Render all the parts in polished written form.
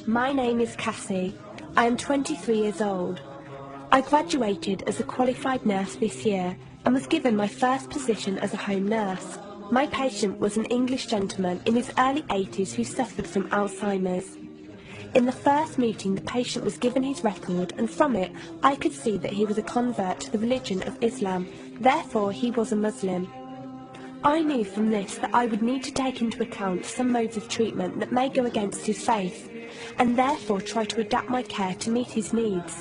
My name is Cassie. I am 23 years old. I graduated as a qualified nurse this year and was given my first position as a home nurse. My patient was an English gentleman in his early 80s who suffered from Alzheimer's. In the first meeting, the patient was given his record, and from it I could see that he was a convert to the religion of Islam, therefore he was a Muslim. I knew from this that I would need to take into account some modes of treatment that may go against his faith, and therefore try to adapt my care to meet his needs.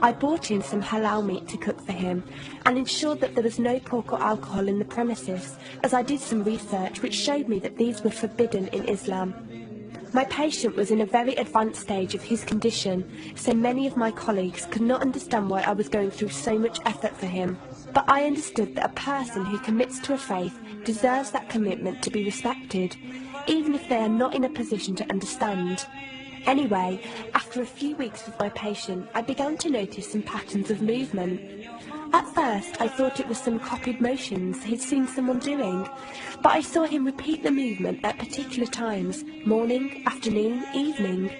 I bought in some halal meat to cook for him, and ensured that there was no pork or alcohol in the premises, as I did some research which showed me that these were forbidden in Islam. My patient was in a very advanced stage of his condition, so many of my colleagues could not understand why I was going through so much effort for him. But I understood that a person who commits to a faith deserves that commitment to be respected, even if they are not in a position to understand. Anyway, after a few weeks with my patient, I began to notice some patterns of movement. At first, I thought it was some copied motions he'd seen someone doing, but I saw him repeat the movement at particular times, morning, afternoon, evening.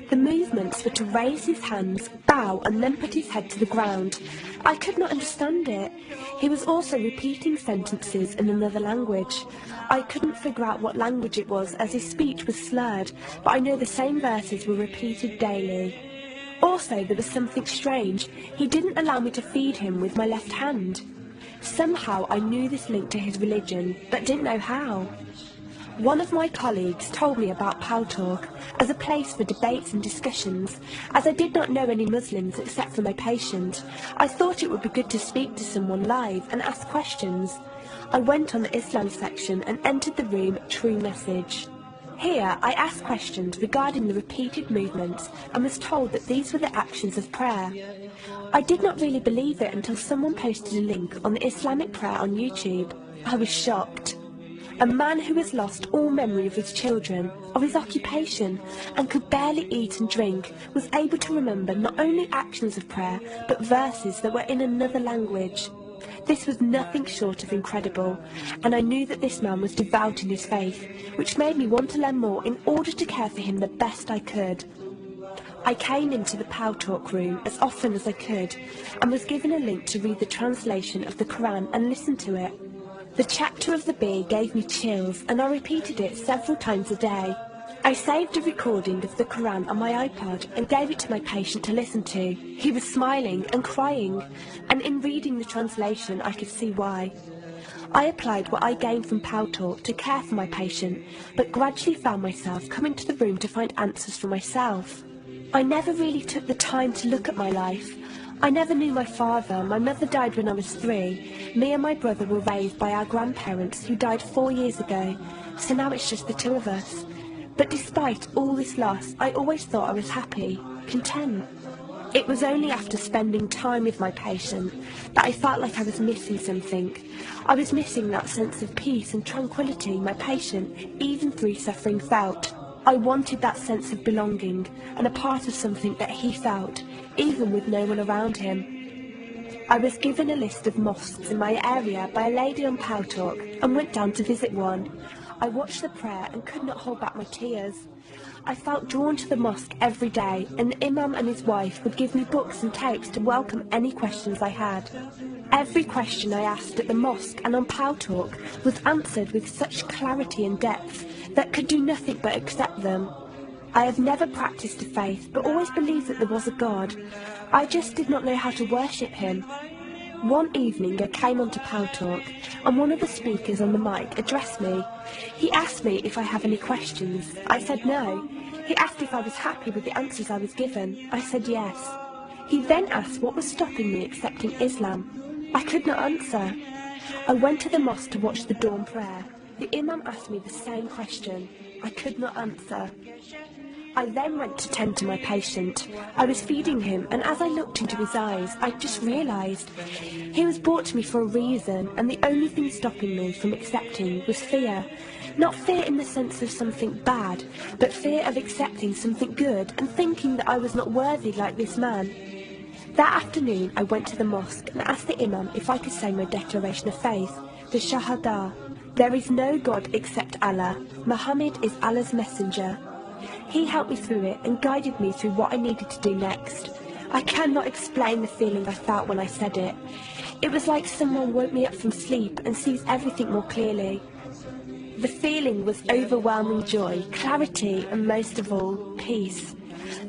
The movements were to raise his hands, bow, and then put his head to the ground. I could not understand it. He was also repeating sentences in another language. I couldn't figure out what language it was, as his speech was slurred, but I know the same verses were repeated daily. Also, there was something strange. He didn't allow me to feed him with my left hand. Somehow I knew this linked to his religion, but didn't know how. One of my colleagues told me about Pal Talk as a place for debates and discussions. As I did not know any Muslims except for my patient, I thought it would be good to speak to someone live and ask questions. I went on the Islam section and entered the room True Message. Here I asked questions regarding the repeated movements and was told that these were the actions of prayer. I did not really believe it until someone posted a link on the Islamic prayer on YouTube. I was shocked. A man who has lost all memory of his children, of his occupation, and could barely eat and drink, was able to remember not only actions of prayer, but verses that were in another language. This was nothing short of incredible, and I knew that this man was devout in his faith, which made me want to learn more in order to care for him the best I could. I came into the Pal Talk room as often as I could, and was given a link to read the translation of the Quran and listen to it. The chapter of the bee gave me chills, and I repeated it several times a day. I saved a recording of the Quran on my iPod and gave it to my patient to listen to. He was smiling and crying, and in reading the translation I could see why. I applied what I gained from Pal Talk to care for my patient, but gradually found myself coming to the room to find answers for myself. I never really took the time to look at my life. I never knew my father. My mother died when I was 3. Me and my brother were raised by our grandparents, who died 4 years ago, so now it's just the two of us. But despite all this loss, I always thought I was happy, content. It was only after spending time with my patient that I felt like I was missing something. I was missing that sense of peace and tranquility my patient, even through suffering, felt. I wanted that sense of belonging and a part of something that he felt, even with no one around him. I was given a list of mosques in my area by a lady on Pal Talk and went down to visit one. I watched the prayer and could not hold back my tears. I felt drawn to the mosque every day, and the imam and his wife would give me books and tapes to welcome any questions I had. Every question I asked at the mosque and on Pal Talk was answered with such clarity and depth that could do nothing but accept them. I have never practiced a faith, but always believed that there was a God. I just did not know how to worship him. One evening I came onto Pal Talk, and one of the speakers on the mic addressed me. He asked me if I have any questions. I said no. He asked if I was happy with the answers I was given. I said yes. He then asked what was stopping me accepting Islam. I could not answer. I went to the mosque to watch the dawn prayer. The imam asked me the same question. I could not answer. I then went to tend to my patient. I was feeding him, and as I looked into his eyes, I just realised he was brought to me for a reason, and the only thing stopping me from accepting was fear. Not fear in the sense of something bad, but fear of accepting something good and thinking that I was not worthy like this man. That afternoon I went to the mosque and asked the imam if I could say my declaration of faith, the Shahada. There is no God except Allah. Muhammad is Allah's messenger. He helped me through it and guided me through what I needed to do next. I cannot explain the feeling I felt when I said it. It was like someone woke me up from sleep and sees everything more clearly. The feeling was overwhelming joy, clarity, and most of all, peace.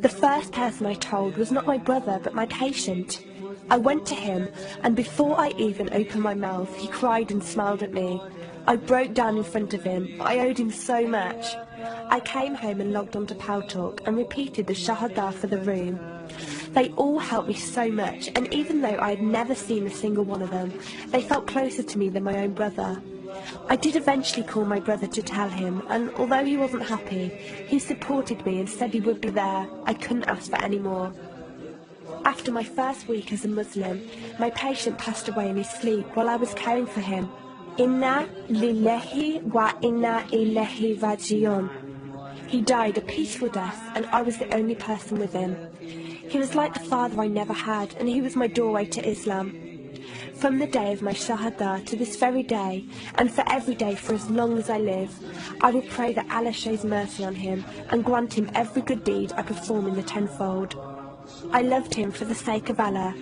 The first person I told was not my brother, but my patient. I went to him, and before I even opened my mouth, he cried and smiled at me. I broke down in front of him. I owed him so much. I came home and logged onto Paltalk and repeated the Shahada for the room. They all helped me so much, and even though I had never seen a single one of them, they felt closer to me than my own brother. I did eventually call my brother to tell him, and although he wasn't happy, he supported me and said he would be there. I couldn't ask for any more. After my first week as a Muslim, my patient passed away in his sleep while I was caring for him. Inna lillahi wa inna ilaihi raji'un. He died a peaceful death, and I was the only person with him. He was like the father I never had, and he was my doorway to Islam. From the day of my Shahada to this very day, and for every day for as long as I live, I will pray that Allah shows mercy on him and grant him every good deed I perform in the tenfold. I loved him for the sake of Allah.